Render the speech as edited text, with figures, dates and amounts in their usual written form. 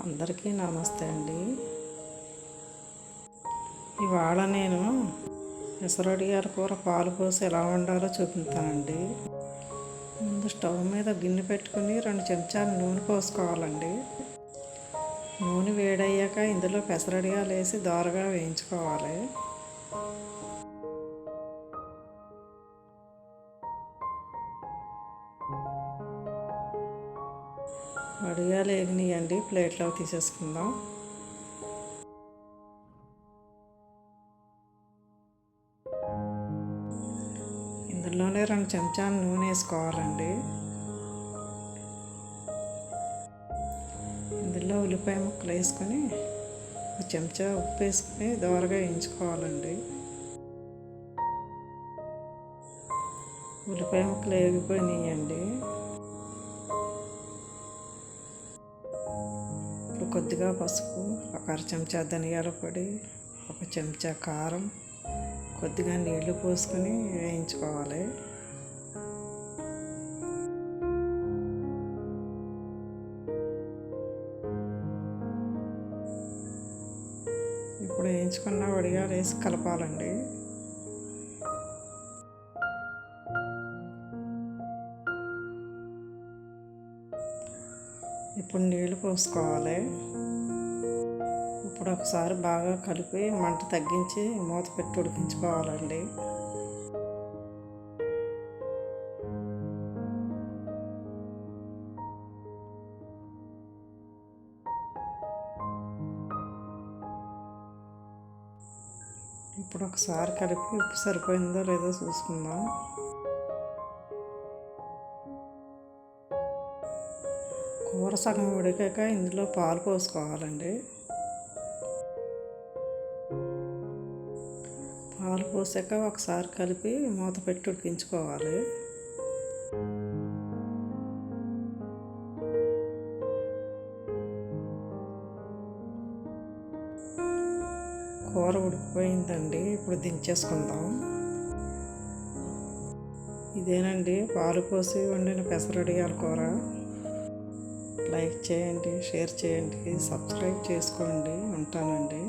అందరికీ నమస్తే అండి. ఇవాళ నేను పెసరొడియాల కూర పాలు పోసి ఎలా వండాలో చూపిస్తానండి. ముందు స్టవ్ మీద గిన్నె పెట్టుకుని 2 చెంచాలు నూనె పోసుకోవాలండి. నూనె వేడయ్యాక ఇందులో పెసరొడియాలు వేసి దోరగా వేయించుకోవాలి. వడియాలు వేగినాయండి, ప్లేట్లో తీసేసుకుందాం. ఇందులోనే 2 చెంచాలు నూనె వేసుకోవాలండి. ఇందులో ఉల్లిపాయ ముక్కలు వేసుకొని 1 చెంచా ఉప్పు వేసుకొని దోరగా వేయించుకోవాలండి. ఉల్లిపాయ ముక్కలు వేగిపోయినాయండి. ఇప్పుడు కొద్దిగా పసుపు, 1 చెంచా ధనియాల పొడి, 1 చెంచా కారం, కొద్దిగా నీళ్లు పోసుకొని వేయించుకోవాలి. ఇప్పుడు వేయించుకున్న వడియాలు వేసి కలపాలండి. ఇప్పుడు నీళ్లు పోసుకోవాలి. ఇప్పుడు ఒకసారి బాగా కలిపి మంట తగ్గించి మూత పెట్టి ఉడికించుకోవాలండి. ఇప్పుడు ఒకసారి కలిపి ఉప్పు సరిపోయిందో లేదో చూసుకుందాం. కూర సగం ఉడికాక ఇందులో పాలు పోసుకోవాలండి. పాలు పోసాక ఒకసారి కలిపి మూత పెట్టి ఉడికించుకోవాలి. కూర ఉడికిపోయిందండి, ఇప్పుడు దించేసుకుందాం. ఇదేనండి పాలు పోసి వండిన పెసరొడియాల కూర. లైక్ చేయండి, షేర్ చేయండి, సబ్స్క్రైబ్ చేసుకోండి. ఉంటానండి.